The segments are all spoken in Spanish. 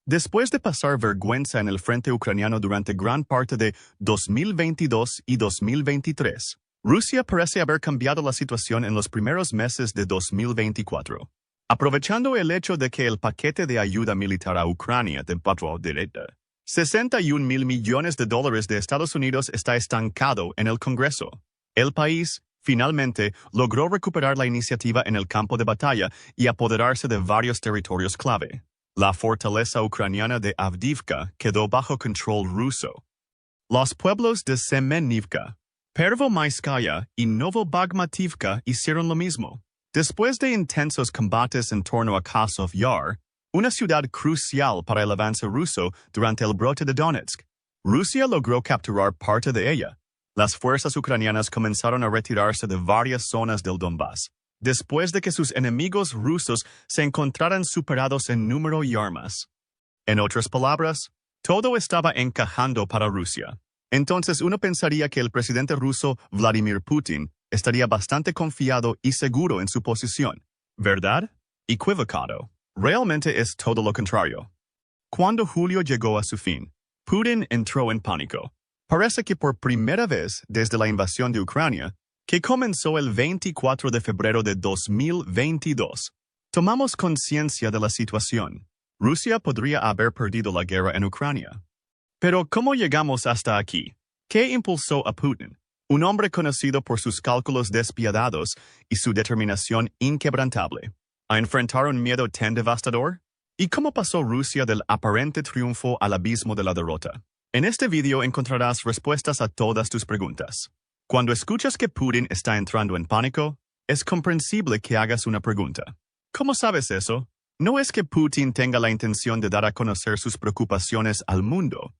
Después de pasar vergüenza en el frente ucraniano durante gran parte de 2022 y 2023, Rusia parece haber cambiado la situación en los primeros meses de 2024. Aprovechando el hecho de que el paquete de ayuda militar a Ucrania de 61 mil millones de dólares de Estados Unidos está estancado en el Congreso, el país finalmente logró recuperar la iniciativa en el campo de batalla y apoderarse de varios territorios clave. La fortaleza ucraniana de Avdiivka quedó bajo control ruso. Los pueblos de Semenivka, Pervomaiskaya y Novobagmativka hicieron lo mismo. Después de intensos combates en torno a Kazov Yar, una ciudad crucial para el avance ruso durante el brote de Donetsk, Rusia logró capturar parte de ella. Las fuerzas ucranianas comenzaron a retirarse de varias zonas del Donbass, después de que sus enemigos rusos se encontraran superados en número y armas. En otras palabras, todo estaba encajando para Rusia. Entonces uno pensaría que el presidente ruso Vladimir Putin estaría bastante confiado y seguro en su posición, ¿verdad? Equivocado. Realmente es todo lo contrario. Cuando julio llegó a su fin, Putin entró en pánico. Parece que por primera vez desde la invasión de Ucrania, que comenzó el 24 de febrero de 2022, tomamos conciencia de la situación. Rusia podría haber perdido la guerra en Ucrania. Pero ¿cómo llegamos hasta aquí? ¿Qué impulsó a Putin, un hombre conocido por sus cálculos despiadados y su determinación inquebrantable, a enfrentar un miedo tan devastador? ¿Y cómo pasó Rusia del aparente triunfo al abismo de la derrota? En este video encontrarás respuestas a todas tus preguntas. Cuando escuchas que Putin está entrando en pánico, es comprensible que hagas una pregunta. ¿Cómo sabes eso? No es que Putin tenga la intención de dar a conocer sus preocupaciones al mundo.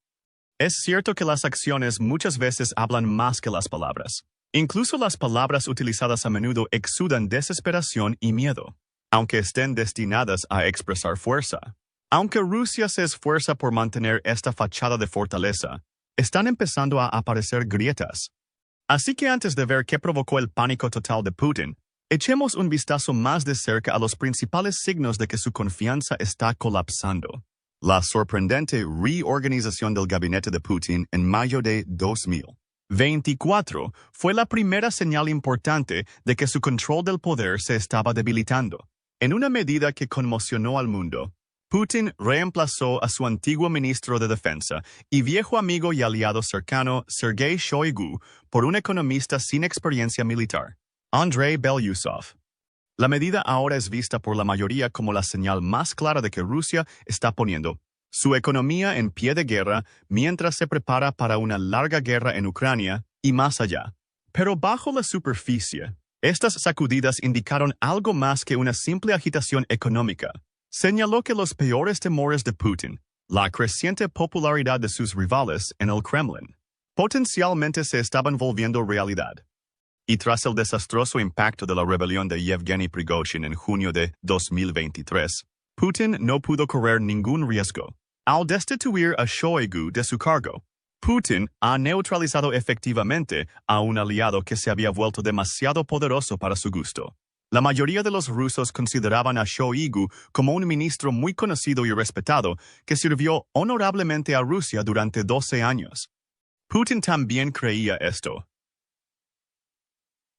Es cierto que las acciones muchas veces hablan más que las palabras. Incluso las palabras utilizadas a menudo exudan desesperación y miedo, aunque estén destinadas a expresar fuerza. Aunque Rusia se esfuerza por mantener esta fachada de fortaleza, están empezando a aparecer grietas. Así que antes de ver qué provocó el pánico total de Putin, echemos un vistazo más de cerca a los principales signos de que su confianza está colapsando. La sorprendente reorganización del gabinete de Putin en mayo de 2024 fue la primera señal importante de que su control del poder se estaba debilitando. En una medida que conmocionó al mundo, Putin reemplazó a su antiguo ministro de Defensa y viejo amigo y aliado cercano Sergei Shoigu por un economista sin experiencia militar, Andrei Belyusov. La medida ahora es vista por la mayoría como la señal más clara de que Rusia está poniendo su economía en pie de guerra mientras se prepara para una larga guerra en Ucrania y más allá. Pero bajo la superficie, estas sacudidas indicaron algo más que una simple agitación económica. Señaló que los peores temores de Putin, la creciente popularidad de sus rivales en el Kremlin, potencialmente se estaban volviendo realidad. Y tras el desastroso impacto de la rebelión de Yevgeny Prigozhin en junio de 2023, Putin no pudo correr ningún riesgo. Al destituir a Shoigu de su cargo, Putin ha neutralizado efectivamente a un aliado que se había vuelto demasiado poderoso para su gusto. La mayoría de los rusos consideraban a Shoigu como un ministro muy conocido y respetado que sirvió honorablemente a Rusia durante 12 años. Putin también creía esto.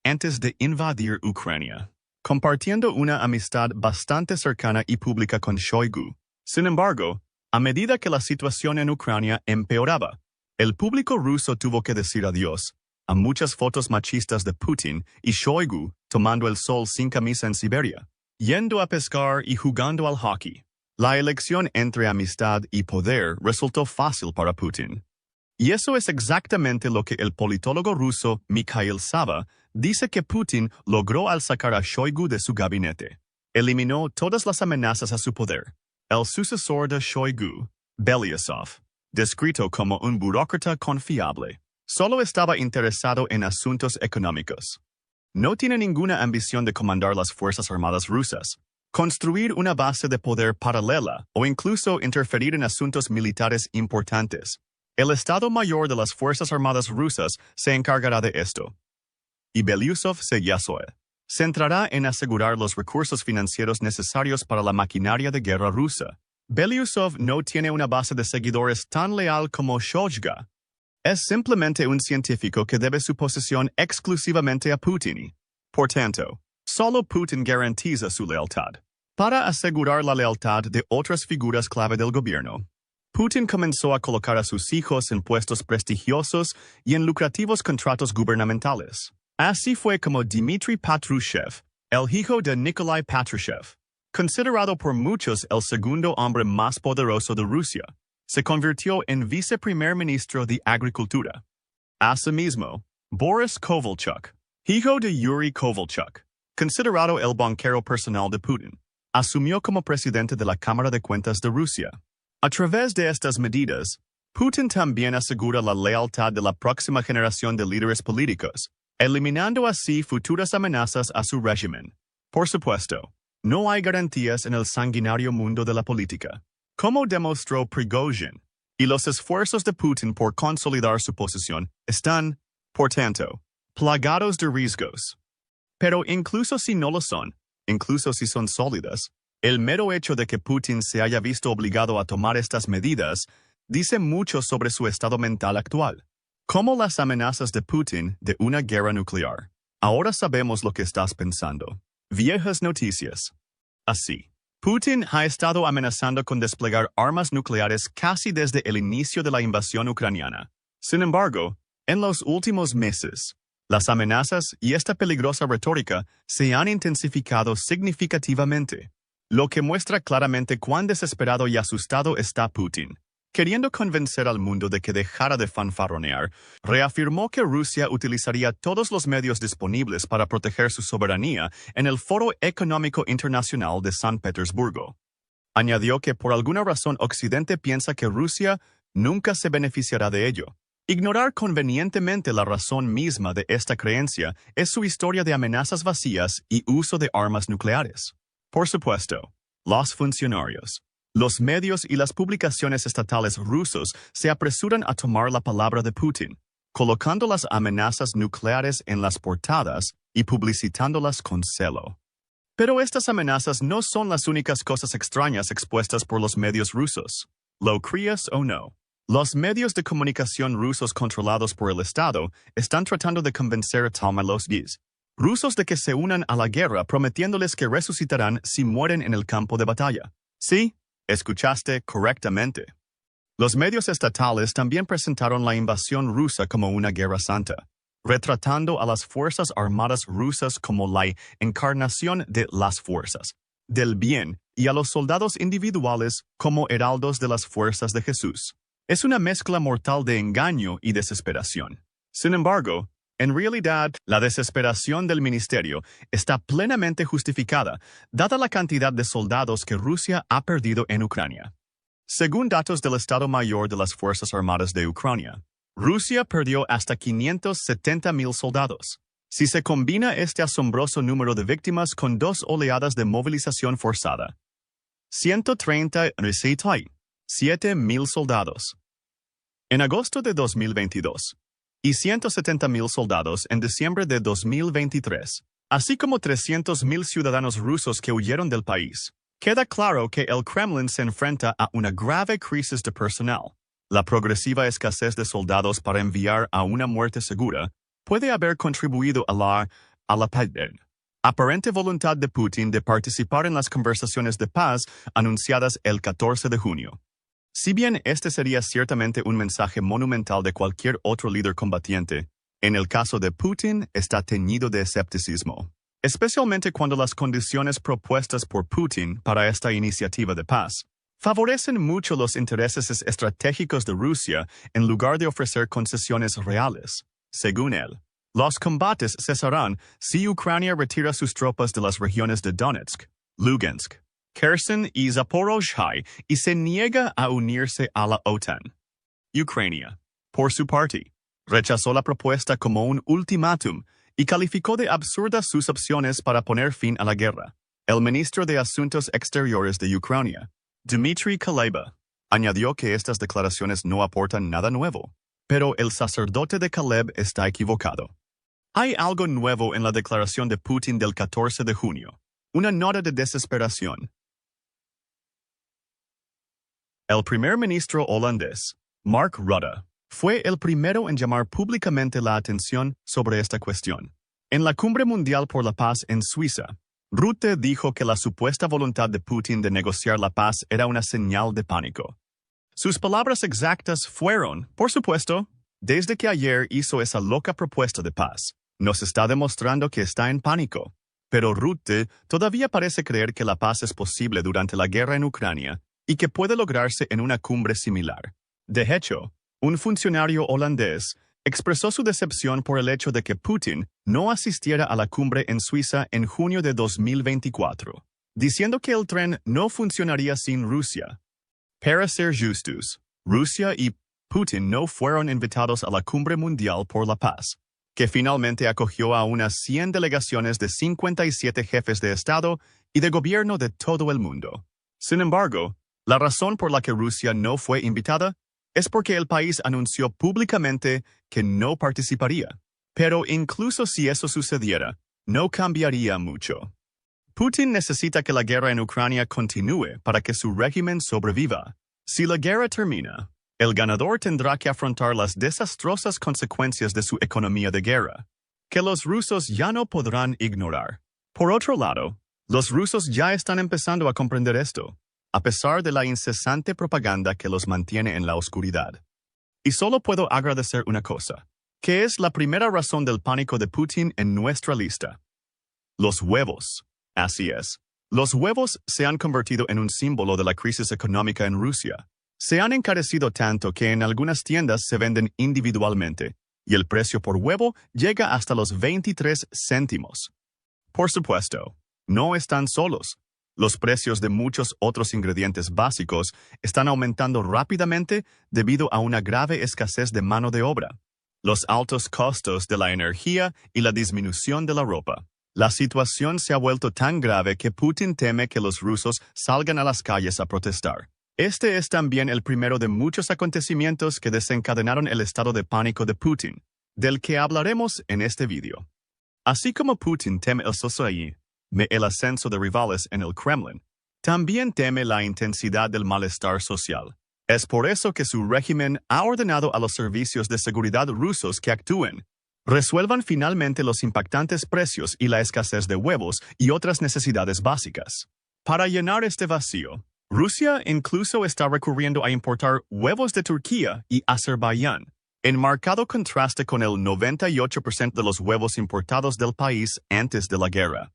Antes de invadir Ucrania, compartiendo una amistad bastante cercana y pública con Shoigu. Sin embargo, a medida que la situación en Ucrania empeoraba, el público ruso tuvo que decir adiós a muchas fotos machistas de Putin y Shoigu tomando el sol sin camisa en Siberia, yendo a pescar y jugando al hockey. La elección entre amistad y poder resultó fácil para Putin. Y eso es exactamente lo que el politólogo ruso Mikhail Sava dice que Putin logró al sacar a Shoigu de su gabinete. Eliminó todas las amenazas a su poder. El sucesor de Shoigu, Belyusov, descrito como un burócrata confiable, solo estaba interesado en asuntos económicos. No tiene ninguna ambición de comandar las Fuerzas Armadas rusas, construir una base de poder paralela o incluso interferir en asuntos militares importantes. El Estado Mayor de las Fuerzas Armadas rusas se encargará de esto. Y Belyusov se centrará en asegurar los recursos financieros necesarios para la maquinaria de guerra rusa. Belousov no tiene una base de seguidores tan leal como Shoigu. Es simplemente un científico que debe su posición exclusivamente a Putin. Por tanto, solo Putin garantiza su lealtad. Para asegurar la lealtad de otras figuras clave del gobierno, Putin comenzó a colocar a sus hijos en puestos prestigiosos y en lucrativos contratos gubernamentales. Así fue como Dmitry Patrushev, el hijo de Nikolai Patrushev, considerado por muchos el segundo hombre más poderoso de Rusia, se convirtió en viceprimer ministro de Agricultura. Asimismo, Boris Kovalchuk, hijo de Yuri Kovalchuk, considerado el banquero personal de Putin, asumió como presidente de la Cámara de Cuentas de Rusia. A través de estas medidas, Putin también asegura la lealtad de la próxima generación de líderes políticos, eliminando así futuras amenazas a su régimen. Por supuesto, no hay garantías en el sanguinario mundo de la política, como demostró Prigozhin, y los esfuerzos de Putin por consolidar su posición están, por tanto, plagados de riesgos. Pero incluso si no lo son, incluso si son sólidas, el mero hecho de que Putin se haya visto obligado a tomar estas medidas dice mucho sobre su estado mental actual, como las amenazas de Putin de una guerra nuclear. Ahora sabemos lo que estás pensando. Viejas noticias. Así, Putin ha estado amenazando con desplegar armas nucleares casi desde el inicio de la invasión ucraniana. Sin embargo, en los últimos meses, las amenazas y esta peligrosa retórica se han intensificado significativamente, lo que muestra claramente cuán desesperado y asustado está Putin. Queriendo convencer al mundo de que dejara de fanfarronear, reafirmó que Rusia utilizaría todos los medios disponibles para proteger su soberanía en el Foro Económico Internacional de San Petersburgo. Añadió que por alguna razón Occidente piensa que Rusia nunca se beneficiará de ello. Ignorar convenientemente la razón misma de esta creencia es su historia de amenazas vacías y uso de armas nucleares. Por supuesto, los funcionarios, los medios y las publicaciones estatales rusos se apresuran a tomar la palabra de Putin, colocando las amenazas nucleares en las portadas y publicitándolas con celo. Pero estas amenazas no son las únicas cosas extrañas expuestas por los medios rusos. Lo creas o no, los medios de comunicación rusos controlados por el Estado están tratando de convencer a Tomalovskis, rusos de que se unan a la guerra prometiéndoles que resucitarán si mueren en el campo de batalla. Sí, escuchaste correctamente. Los medios estatales también presentaron la invasión rusa como una guerra santa, retratando a las Fuerzas Armadas rusas como la encarnación de las fuerzas del bien y a los soldados individuales como heraldos de las fuerzas de Jesús. Es una mezcla mortal de engaño y desesperación. Sin embargo, en realidad, la desesperación del ministerio está plenamente justificada, dada la cantidad de soldados que Rusia ha perdido en Ucrania. Según datos del Estado Mayor de las Fuerzas Armadas de Ucrania, Rusia perdió hasta 570,000 soldados. Si se combina este asombroso número de víctimas con 2 oleadas de movilización forzada, 137,000 soldados en agosto de 2022. Y 170,000 soldados en diciembre de 2023, así como 300,000 ciudadanos rusos que huyeron del país. Queda claro que el Kremlin se enfrenta a una grave crisis de personal. La progresiva escasez de soldados para enviar a una muerte segura puede haber contribuido a la aparente voluntad de Putin de participar en las conversaciones de paz anunciadas el 14 de junio. Si bien este sería ciertamente un mensaje monumental de cualquier otro líder combatiente, en el caso de Putin está teñido de escepticismo, especialmente cuando las condiciones propuestas por Putin para esta iniciativa de paz favorecen mucho los intereses estratégicos de Rusia en lugar de ofrecer concesiones reales. Según él, los combates cesarán si Ucrania retira sus tropas de las regiones de Donetsk, Lugansk, Kherson y Zaporozhye y se niega a unirse a la OTAN. Ucrania, por su parte, rechazó la propuesta como un ultimátum y calificó de absurdas sus opciones para poner fin a la guerra. El ministro de Asuntos Exteriores de Ucrania, Dmitry Kuleba, añadió que estas declaraciones no aportan nada nuevo, pero el sacerdote de Caleb está equivocado. Hay algo nuevo en la declaración de Putin del 14 de junio, una nota de desesperación. El primer ministro holandés, Mark Rutte, fue el primero en llamar públicamente la atención sobre esta cuestión. En la Cumbre Mundial por la Paz en Suiza, Rutte dijo que la supuesta voluntad de Putin de negociar la paz era una señal de pánico. Sus palabras exactas fueron, por supuesto, desde que ayer hizo esa loca propuesta de paz, nos está demostrando que está en pánico. Pero Rutte todavía parece creer que la paz es posible durante la guerra en Ucrania y que puede lograrse en una cumbre similar. De hecho, un funcionario holandés expresó su decepción por el hecho de que Putin no asistiera a la cumbre en Suiza en junio de 2024, diciendo que el tren no funcionaría sin Rusia. Para ser justos, Rusia y Putin no fueron invitados a la Cumbre Mundial por la Paz, que finalmente acogió a unas 100 delegaciones de 57 jefes de Estado y de gobierno de todo el mundo. Sin embargo, la razón por la que Rusia no fue invitada es porque el país anunció públicamente que no participaría. Pero incluso si eso sucediera, no cambiaría mucho. Putin necesita que la guerra en Ucrania continúe para que su régimen sobreviva. Si la guerra termina, el ganador tendrá que afrontar las desastrosas consecuencias de su economía de guerra, que los rusos ya no podrán ignorar. Por otro lado, los rusos ya están empezando a comprender esto, a pesar de la incesante propaganda que los mantiene en la oscuridad. Y solo puedo agradecer una cosa, que es la primera razón del pánico de Putin en nuestra lista. Los huevos. Así es. Los huevos se han convertido en un símbolo de la crisis económica en Rusia. Se han encarecido tanto que en algunas tiendas se venden individualmente, y el precio por huevo llega hasta los 23 céntimos. Por supuesto, no están solos. Los precios de muchos otros ingredientes básicos están aumentando rápidamente debido a una grave escasez de mano de obra, los altos costos de la energía y la disminución de la ropa. La situación se ha vuelto tan grave que Putin teme que los rusos salgan a las calles a protestar. Este es también el primero de muchos acontecimientos que desencadenaron el estado de pánico de Putin, del que hablaremos en este vídeo. Así como Putin teme el soslayé, el ascenso de rivales en el Kremlin, también teme la intensidad del malestar social. Es por eso que su régimen ha ordenado a los servicios de seguridad rusos que actúen, resuelvan finalmente los impactantes precios y la escasez de huevos y otras necesidades básicas. Para llenar este vacío, Rusia incluso está recurriendo a importar huevos de Turquía y Azerbaiyán, en marcado contraste con el 98% de los huevos importados del país antes de la guerra.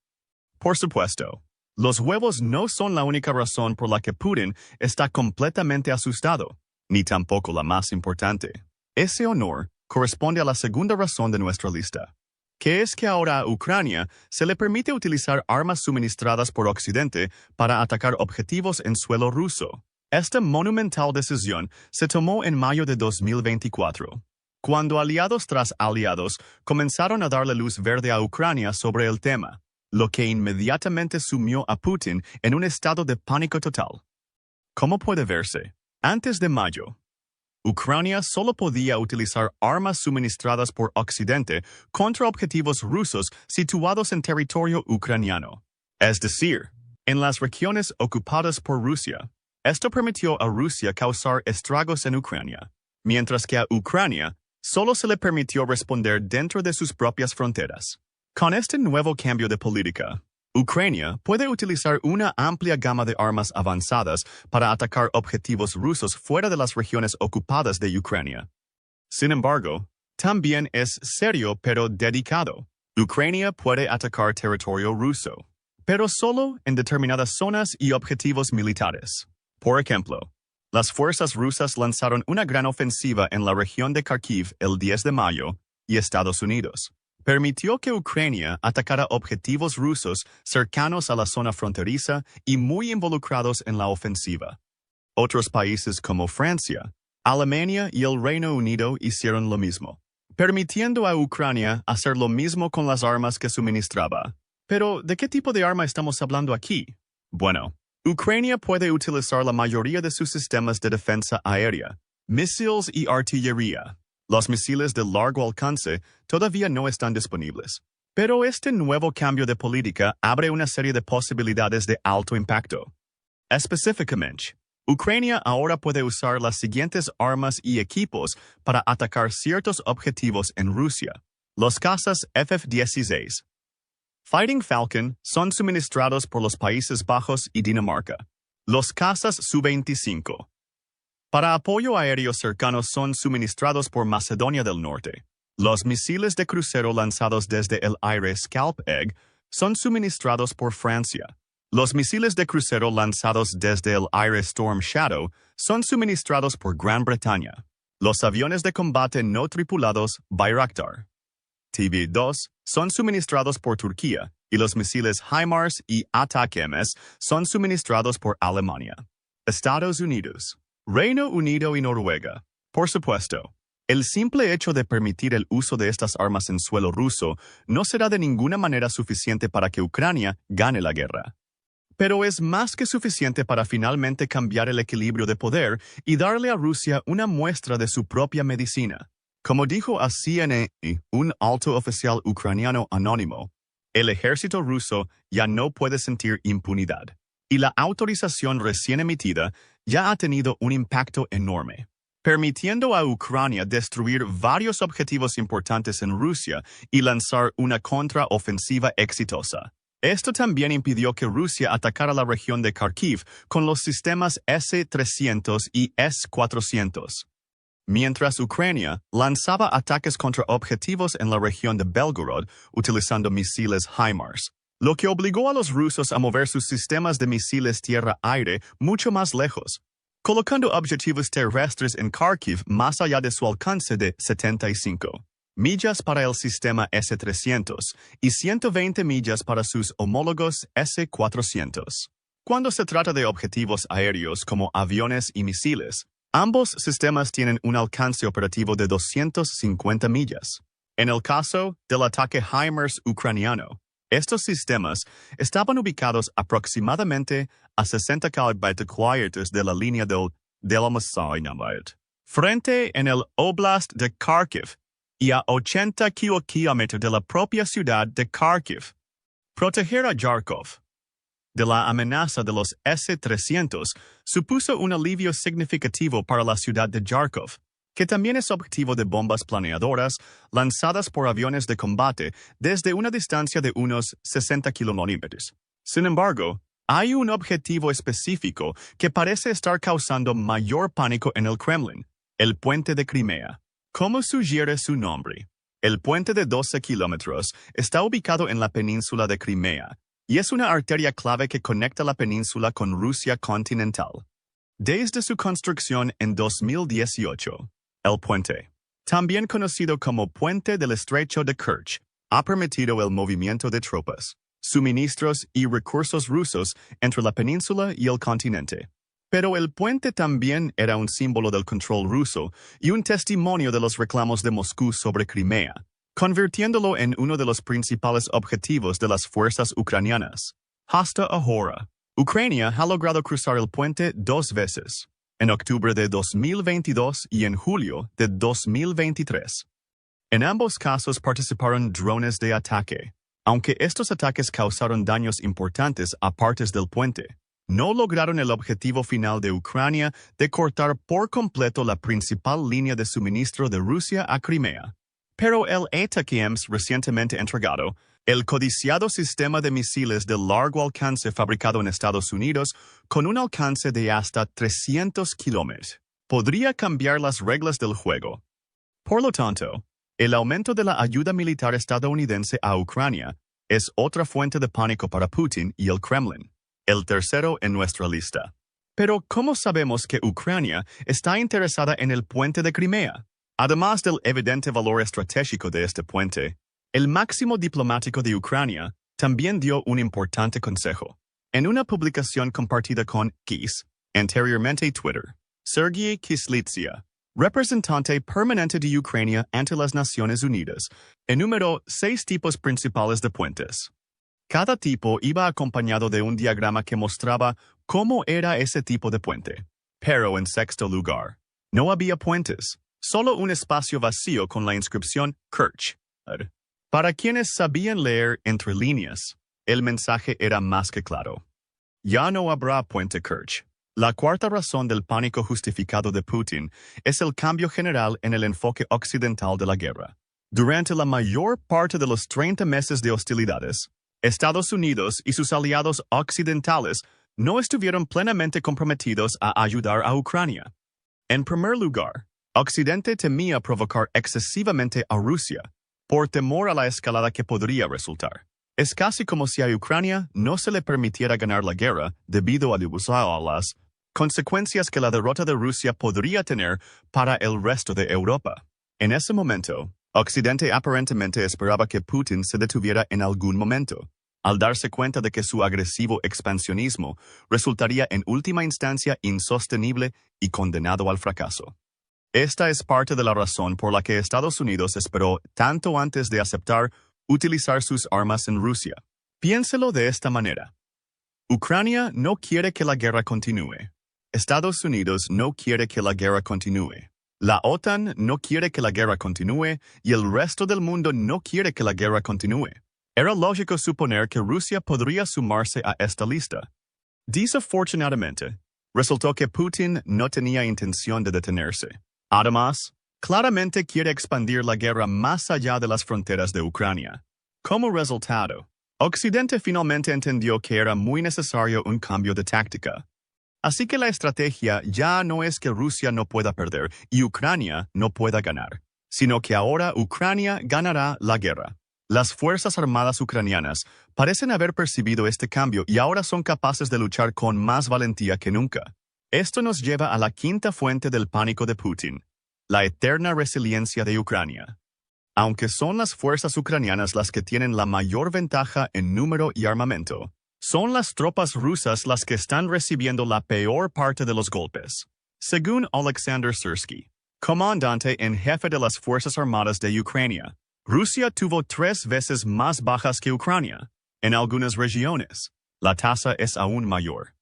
Por supuesto, los huevos no son la única razón por la que Putin está completamente asustado, ni tampoco la más importante. Ese honor corresponde a la segunda razón de nuestra lista, que es que ahora a Ucrania se le permite utilizar armas suministradas por Occidente para atacar objetivos en suelo ruso. Esta monumental decisión se tomó en mayo de 2024, cuando aliados tras aliados comenzaron a darle luz verde a Ucrania sobre el tema, lo que inmediatamente sumió a Putin en un estado de pánico total. Como puede verse, antes de mayo, Ucrania solo podía utilizar armas suministradas por Occidente contra objetivos rusos situados en territorio ucraniano, es decir, en las regiones ocupadas por Rusia. Esto permitió a Rusia causar estragos en Ucrania, mientras que a Ucrania solo se le permitió responder dentro de sus propias fronteras. Con este nuevo cambio de política, Ucrania puede utilizar una amplia gama de armas avanzadas para atacar objetivos rusos fuera de las regiones ocupadas de Ucrania. Sin embargo, también es serio pero delicado. Ucrania puede atacar territorio ruso, pero solo en determinadas zonas y objetivos militares. Por ejemplo, las fuerzas rusas lanzaron una gran ofensiva en la región de Kharkiv el 10 de mayo y Estados Unidos permitió que Ucrania atacara objetivos rusos cercanos a la zona fronteriza y muy involucrados en la ofensiva. Otros países como Francia, Alemania y el Reino Unido hicieron lo mismo, permitiendo a Ucrania hacer lo mismo con las armas que suministraba. Pero, ¿de qué tipo de arma estamos hablando aquí? Bueno, Ucrania puede utilizar la mayoría de sus sistemas de defensa aérea, misiles y artillería. Los misiles de largo alcance todavía no están disponibles, pero este nuevo cambio de política abre una serie de posibilidades de alto impacto. Específicamente, Ucrania ahora puede usar las siguientes armas y equipos para atacar ciertos objetivos en Rusia. Los cazas F-16 Fighting Falcon son suministrados por los Países Bajos y Dinamarca. Los cazas Su-25 para apoyo aéreo cercano son suministrados por Macedonia del Norte. Los misiles de crucero lanzados desde el aire Scalp Egg son suministrados por Francia. Los misiles de crucero lanzados desde el aire Storm Shadow son suministrados por Gran Bretaña. Los aviones de combate no tripulados Bayraktar TB2 son suministrados por Turquía y los misiles HIMARS y ATACMS son suministrados por Alemania. Estados Unidos, Reino Unido y Noruega. Por supuesto, el simple hecho de permitir el uso de estas armas en suelo ruso no será de ninguna manera suficiente para que Ucrania gane la guerra. Pero es más que suficiente para finalmente cambiar el equilibrio de poder y darle a Rusia una muestra de su propia medicina. Como dijo a CNN un alto oficial ucraniano anónimo, el ejército ruso ya no puede sentir impunidad, y la autorización recién emitida ya ha tenido un impacto enorme, permitiendo a Ucrania destruir varios objetivos importantes en Rusia y lanzar una contraofensiva exitosa. Esto también impidió que Rusia atacara la región de Kharkiv con los sistemas S-300 y S-400. Mientras Ucrania lanzaba ataques contra objetivos en la región de Belgorod utilizando misiles HIMARS, lo que obligó a los rusos a mover sus sistemas de misiles tierra-aire mucho más lejos, colocando objetivos terrestres en Kharkiv más allá de su alcance de 75 millas para el sistema S-300 y 120 millas para sus homólogos S-400. Cuando se trata de objetivos aéreos como aviones y misiles, ambos sistemas tienen un alcance operativo de 250 millas. En el caso del ataque HIMARS ucraniano, estos sistemas estaban ubicados aproximadamente a 60 km de la línea del Masai frente en el Oblast de Kharkiv y a 80 kilómetros de la propia ciudad de Kharkiv. Proteger a Kharkov de la amenaza de los S-300 supuso un alivio significativo para la ciudad de Kharkov, que también es objetivo de bombas planeadoras lanzadas por aviones de combate desde una distancia de unos 60 kilómetros. Sin embargo, hay un objetivo específico que parece estar causando mayor pánico en el Kremlin: el puente de Crimea. Como sugiere su nombre, el puente de 12 kilómetros está ubicado en la península de Crimea y es una arteria clave que conecta la península con Rusia continental. Desde su construcción en 2018, el puente, también conocido como Puente del Estrecho de Kerch, ha permitido el movimiento de tropas, suministros y recursos rusos entre la península y el continente. Pero el puente también era un símbolo del control ruso y un testimonio de los reclamos de Moscú sobre Crimea, convirtiéndolo en uno de los principales objetivos de las fuerzas ucranianas. Hasta ahora, Ucrania ha logrado cruzar el puente 2 veces, en octubre de 2022 y en julio de 2023. En ambos casos participaron drones de ataque, aunque estos ataques causaron daños importantes a partes del puente. No lograron el objetivo final de Ucrania de cortar por completo la principal línea de suministro de Rusia a Crimea. Pero el ATACMS recientemente entregado, el codiciado sistema de misiles de largo alcance fabricado en Estados Unidos con un alcance de hasta 300 kilómetros, podría cambiar las reglas del juego. Por lo tanto, el aumento de la ayuda militar estadounidense a Ucrania es otra fuente de pánico para Putin y el Kremlin. El tercero en nuestra lista. Pero, ¿cómo sabemos que Ucrania está interesada en el puente de Crimea? Además del evidente valor estratégico de este puente, el máximo diplomático de Ucrania también dio un importante consejo. En una publicación compartida con Kiss, anteriormente Twitter, Sergei Kislitsia, representante permanente de Ucrania ante las Naciones Unidas, enumeró 6 tipos principales de puentes. Cada tipo iba acompañado de un diagrama que mostraba cómo era ese tipo de puente. Pero en sexto lugar, no había puentes, solo un espacio vacío con la inscripción Kerch. Para quienes sabían leer entre líneas, el mensaje era más que claro. Ya no habrá puente Kerch. La cuarta razón del pánico justificado de Putin es el cambio general en el enfoque occidental de la guerra. Durante la mayor parte de los 30 meses de hostilidades, Estados Unidos y sus aliados occidentales no estuvieron plenamente comprometidos a ayudar a Ucrania. En primer lugar, Occidente temía provocar excesivamente a Rusia, por temor a la escalada que podría resultar. Es casi como si a Ucrania no se le permitiera ganar la guerra debido a las consecuencias que la derrota de Rusia podría tener para el resto de Europa. En ese momento, Occidente aparentemente esperaba que Putin se detuviera en algún momento, al darse cuenta de que su agresivo expansionismo resultaría en última instancia insostenible y condenado al fracaso. Esta es parte de la razón por la que Estados Unidos esperó tanto antes de aceptar utilizar sus armas en Rusia. Piénselo de esta manera. Ucrania no quiere que la guerra continúe. Estados Unidos no quiere que la guerra continúe. La OTAN no quiere que la guerra continúe y el resto del mundo no quiere que la guerra continúe. Era lógico suponer que Rusia podría sumarse a esta lista. Desafortunadamente, resultó que Putin no tenía intención de detenerse. Además, claramente quiere expandir la guerra más allá de las fronteras de Ucrania. Como resultado, Occidente finalmente entendió que era muy necesario un cambio de táctica. Así que la estrategia ya no es que Rusia no pueda perder y Ucrania no pueda ganar, sino que ahora Ucrania ganará la guerra. Las Fuerzas Armadas ucranianas parecen haber percibido este cambio y ahora son capaces de luchar con más valentía que nunca. Esto nos lleva a la quinta fuente del pánico de Putin, la eterna resiliencia de Ucrania. Aunque son las fuerzas ucranianas las que tienen la mayor ventaja en número y armamento, son las tropas rusas las que están recibiendo la peor parte de los golpes. Según Alexander Syrsky, comandante en jefe de las Fuerzas Armadas de Ucrania, Rusia tuvo 3 veces más bajas que Ucrania. En algunas regiones, la tasa es aún mayor.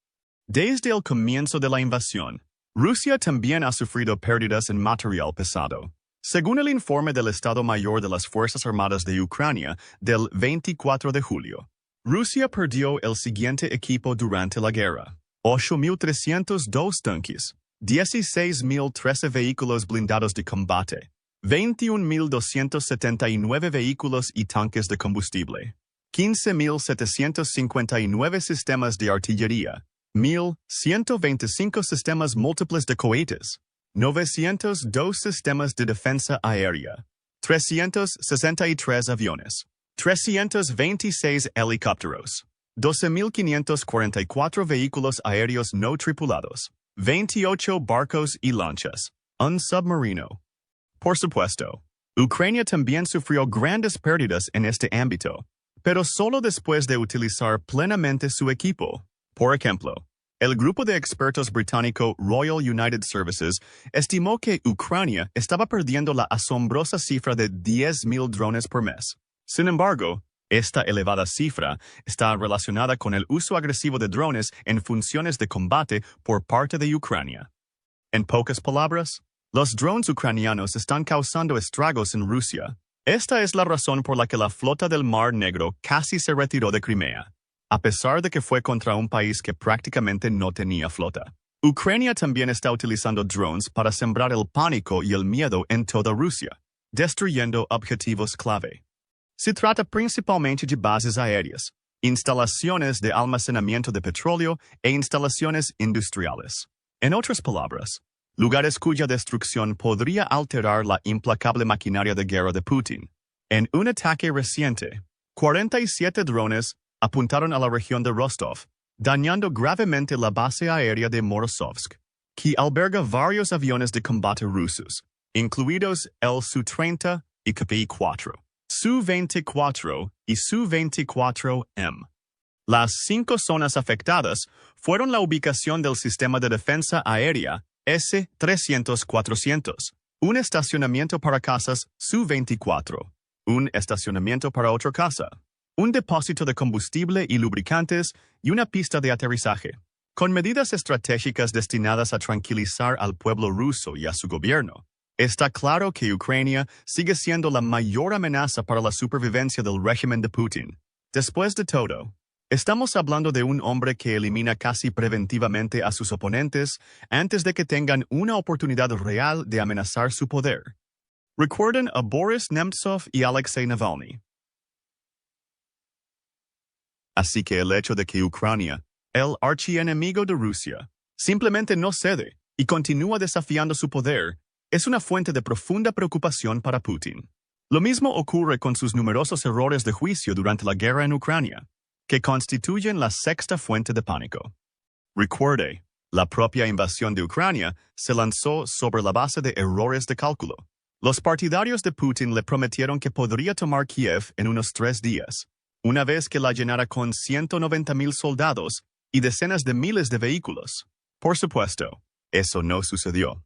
Desde el comienzo de la invasión, Rusia también ha sufrido pérdidas en material pesado. Según el informe del Estado Mayor de las Fuerzas Armadas de Ucrania del 24 de julio, Rusia perdió el siguiente equipo durante la guerra: 8.302 tanques, 16.013 vehículos blindados de combate, 21.279 vehículos y tanques de combustible, 15.759 sistemas de artillería, 1.125 sistemas múltiples de cohetes, 902 sistemas de defensa aérea, 363 aviones, 326 helicópteros, 12.544 vehículos aéreos no tripulados, 28 barcos y lanchas, un submarino. Por supuesto, Ucrania también sufrió grandes pérdidas en este ámbito, pero solo después de utilizar plenamente su equipo. Por ejemplo, el grupo de expertos británico Royal United Services estimó que Ucrania estaba perdiendo la asombrosa cifra de 10.000 drones por mes. Sin embargo, esta elevada cifra está relacionada con el uso agresivo de drones en funciones de combate por parte de Ucrania. En pocas palabras, los drones ucranianos están causando estragos en Rusia. Esta es la razón por la que la flota del Mar Negro casi se retiró de Crimea, a pesar de que fue contra un país que prácticamente no tenía flota. Ucrania también está utilizando drones para sembrar el pánico y el miedo en toda Rusia, destruyendo objetivos clave. Se trata principalmente de bases aéreas, instalaciones de almacenamiento de petróleo e instalaciones industriales. En otras palabras, lugares cuya destrucción podría alterar la implacable maquinaria de guerra de Putin. En un ataque reciente, 47 drones apuntaron a la región de Rostov, dañando gravemente la base aérea de Morozovsk, que alberga varios aviones de combate rusos, incluidos el Su-30 y Kp-4, Su-24 y Su-24M. Las 5 zonas afectadas fueron la ubicación del sistema de defensa aérea S-300-400, un estacionamiento para casas Su-24, un estacionamiento para otra casa, un depósito de combustible y lubricantes y una pista de aterrizaje. Con medidas estratégicas destinadas a tranquilizar al pueblo ruso y a su gobierno, está claro que Ucrania sigue siendo la mayor amenaza para la supervivencia del régimen de Putin. Después de todo, Estamos hablando de un hombre que elimina casi preventivamente a sus oponentes antes de que tengan una oportunidad real de amenazar su poder. Recuerden a Boris Nemtsov y Alexei Navalny. Así que el hecho de que Ucrania, el archienemigo de Rusia, simplemente no cede y continúa desafiando su poder, es una fuente de profunda preocupación para Putin. Lo mismo ocurre con sus numerosos errores de juicio durante la guerra en Ucrania, que constituyen la sexta fuente de pánico. Recuerde, la propia invasión de Ucrania se lanzó sobre la base de errores de cálculo. Los partidarios de Putin le prometieron que podría tomar Kiev en unos 3 días, una vez que la llenara con 190,000 soldados y decenas de miles de vehículos. Por supuesto, eso no sucedió.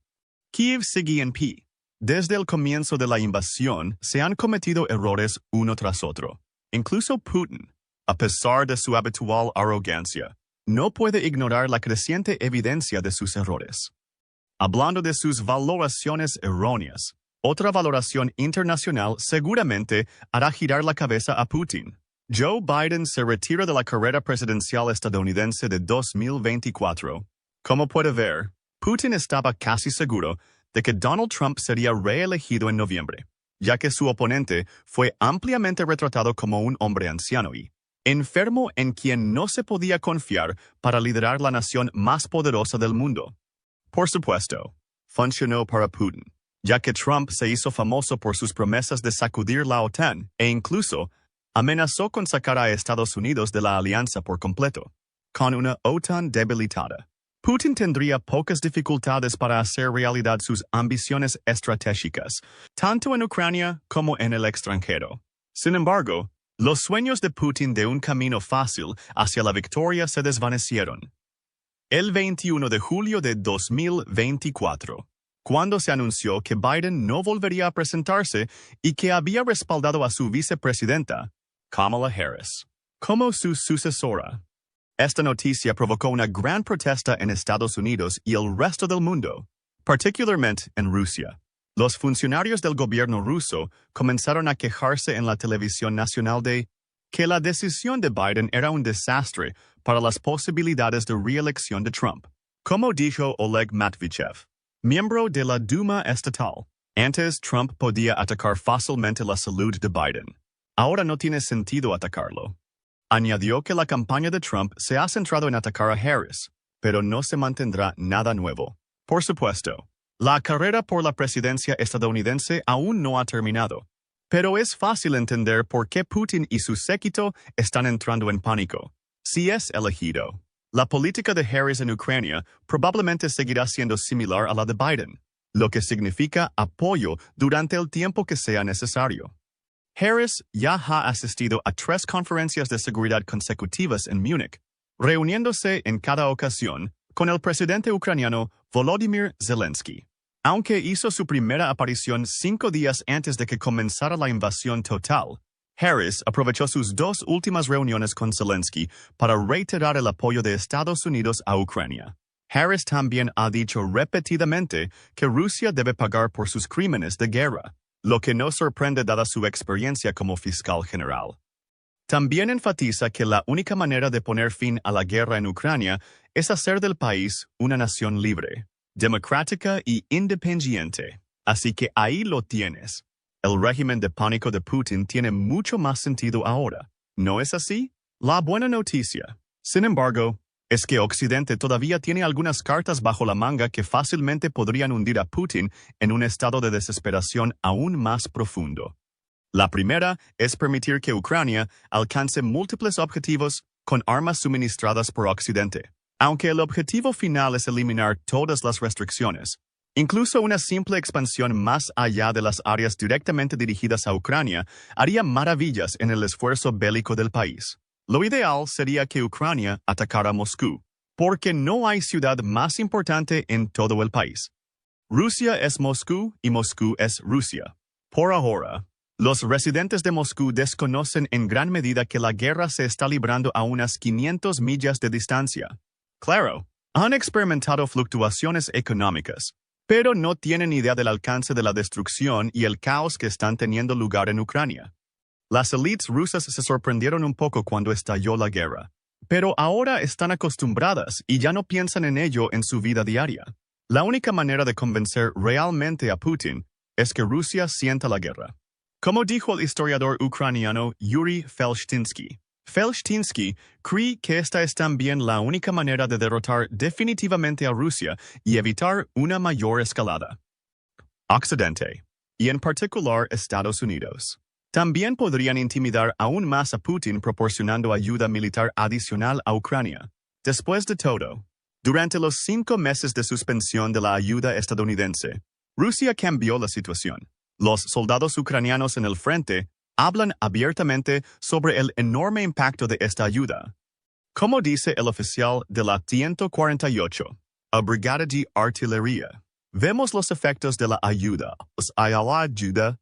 Kiev sigue en pie. Desde el comienzo de la invasión se han cometido errores uno tras otro. Incluso Putin, a pesar de su habitual arrogancia, no puede ignorar la creciente evidencia de sus errores. Hablando de sus valoraciones erróneas, otra valoración internacional seguramente hará girar la cabeza a Putin. Joe Biden se retira de la carrera presidencial estadounidense de 2024. Como puede ver, Putin estaba casi seguro de que Donald Trump sería reelegido en noviembre, ya que su oponente fue ampliamente retratado como un hombre anciano y enfermo en quien no se podía confiar para liderar la nación más poderosa del mundo. Por supuesto, funcionó para Putin, ya que Trump se hizo famoso por sus promesas de sacudir la OTAN e incluso amenazó con sacar a Estados Unidos de la alianza por completo, con una OTAN debilitada. Putin tendría pocas dificultades para hacer realidad sus ambiciones estratégicas, tanto en Ucrania como en el extranjero. Sin embargo, los sueños de Putin de un camino fácil hacia la victoria se desvanecieron. El 21 de julio de 2024, cuando se anunció que Biden no volvería a presentarse y que había respaldado a su vicepresidenta, Kamala Harris, como su sucesora. Esta noticia provocó una gran protesta en Estados Unidos y el resto del mundo, particularmente en Rusia. Los funcionarios del gobierno ruso comenzaron a quejarse en la televisión nacional de que la decisión de Biden era un desastre para las posibilidades de reelección de Trump. Como dijo Oleg Matvichev, miembro de la Duma estatal, antes Trump podía atacar fácilmente la salud de Biden. Ahora no tiene sentido atacarlo. Añadió que la campaña de Trump se ha centrado en atacar a Harris, pero no se mantendrá nada nuevo. Por supuesto, la carrera por la presidencia estadounidense aún no ha terminado, pero es fácil entender por qué Putin y su séquito están entrando en pánico. Si es elegido, la política de Harris en Ucrania probablemente seguirá siendo similar a la de Biden, lo que significa apoyo durante el tiempo que sea necesario. Harris ya ha asistido a 3 conferencias de seguridad consecutivas en Múnich, reuniéndose en cada ocasión con el presidente ucraniano Volodymyr Zelensky. Aunque hizo su primera aparición 5 días antes de que comenzara la invasión total, Harris aprovechó sus 2 últimas reuniones con Zelensky para reiterar el apoyo de Estados Unidos a Ucrania. Harris también ha dicho repetidamente que Rusia debe pagar por sus crímenes de guerra, lo que no sorprende dada su experiencia como fiscal general. También enfatiza que la única manera de poner fin a la guerra en Ucrania es hacer del país una nación libre, democrática y independiente. Así que ahí lo tienes. El régimen de pánico de Putin tiene mucho más sentido ahora. ¿No es así? La buena noticia, sin embargo, es que Occidente todavía tiene algunas cartas bajo la manga que fácilmente podrían hundir a Putin en un estado de desesperación aún más profundo. La primera es permitir que Ucrania alcance múltiples objetivos con armas suministradas por Occidente. Aunque el objetivo final es eliminar todas las restricciones, incluso una simple expansión más allá de las áreas directamente dirigidas a Ucrania haría maravillas en el esfuerzo bélico del país. Lo ideal sería que Ucrania atacara Moscú, porque no hay ciudad más importante en todo el país. Rusia es Moscú y Moscú es Rusia. Por ahora, los residentes de Moscú desconocen en gran medida que la guerra se está librando a unas 500 millas de distancia. Claro, han experimentado fluctuaciones económicas, pero no tienen idea del alcance de la destrucción y el caos que están teniendo lugar en Ucrania. Las élites rusas se sorprendieron un poco cuando estalló la guerra. pero ahora están acostumbradas y ya no piensan en ello en su vida diaria. La única manera de convencer realmente a Putin es que Rusia sienta la guerra. Como dijo el historiador ucraniano Yuri Felshtinsky, cree que esta es también la única manera de derrotar definitivamente a Rusia y evitar una mayor escalada. Occidente, y en particular Estados Unidos, también podrían intimidar aún más a Putin proporcionando ayuda militar adicional a Ucrania. Después de todo, durante los 5 meses de suspensión de la ayuda estadounidense, Rusia cambió la situación. Los soldados ucranianos en el frente hablan abiertamente sobre el enorme impacto de esta ayuda. Como dice el oficial de la 148, a Brigada de Artillería, vemos los efectos de la ayuda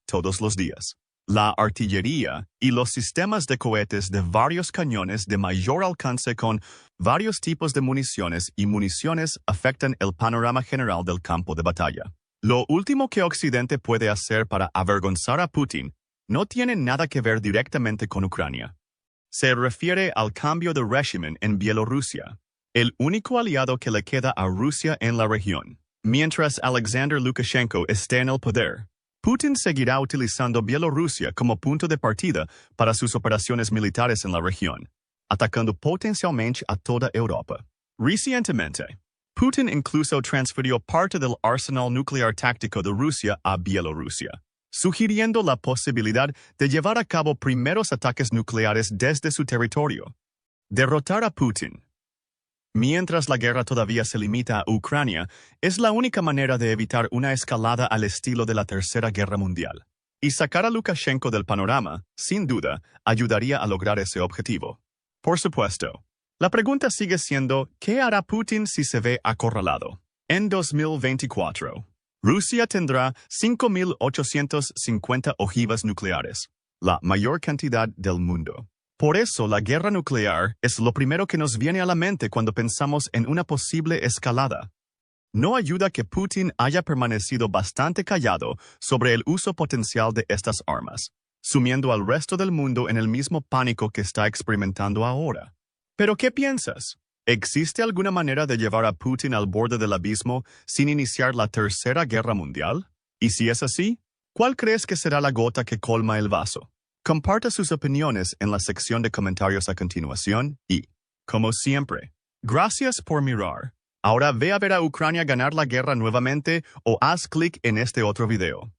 todos los días. La artillería y los sistemas de cohetes de varios cañones de mayor alcance con varios tipos de municiones y municiones afectan el panorama general del campo de batalla. Lo último que Occidente puede hacer para avergonzar a Putin no tiene nada que ver directamente con Ucrania. Se refiere al cambio de régimen en Bielorrusia, el único aliado que le queda a Rusia en la región. Mientras Alexander Lukashenko esté en el poder, Putin seguirá utilizando Bielorrusia como punto de partida para sus operaciones militares en la región, atacando potencialmente a toda Europa. Recientemente, Putin incluso transfirió parte del arsenal nuclear táctico de Rusia a Bielorrusia, sugiriendo la posibilidad de llevar a cabo primeros ataques nucleares desde su territorio. Derrotar a Putin, mientras la guerra todavía se limita a Ucrania, es la única manera de evitar una escalada al estilo de la Tercera Guerra Mundial. Y sacar a Lukashenko del panorama, sin duda, ayudaría a lograr ese objetivo. Por supuesto, la pregunta sigue siendo, ¿qué hará Putin si se ve acorralado? En 2024, Rusia tendrá 5.850 ojivas nucleares, la mayor cantidad del mundo. Por eso, la guerra nuclear es lo primero que nos viene a la mente cuando pensamos en una posible escalada. No ayuda que Putin haya permanecido bastante callado sobre el uso potencial de estas armas, sumiendo al resto del mundo en el mismo pánico que está experimentando ahora. ¿Pero qué piensas? ¿Existe alguna manera de llevar a Putin al borde del abismo sin iniciar la Tercera Guerra Mundial? Y si es así, ¿cuál crees que será la gota que colma el vaso? Comparta sus opiniones en la sección de comentarios a continuación y, como siempre, gracias por mirar. Ahora ve a ver a Ucrania ganar la guerra nuevamente o haz clic en este otro video.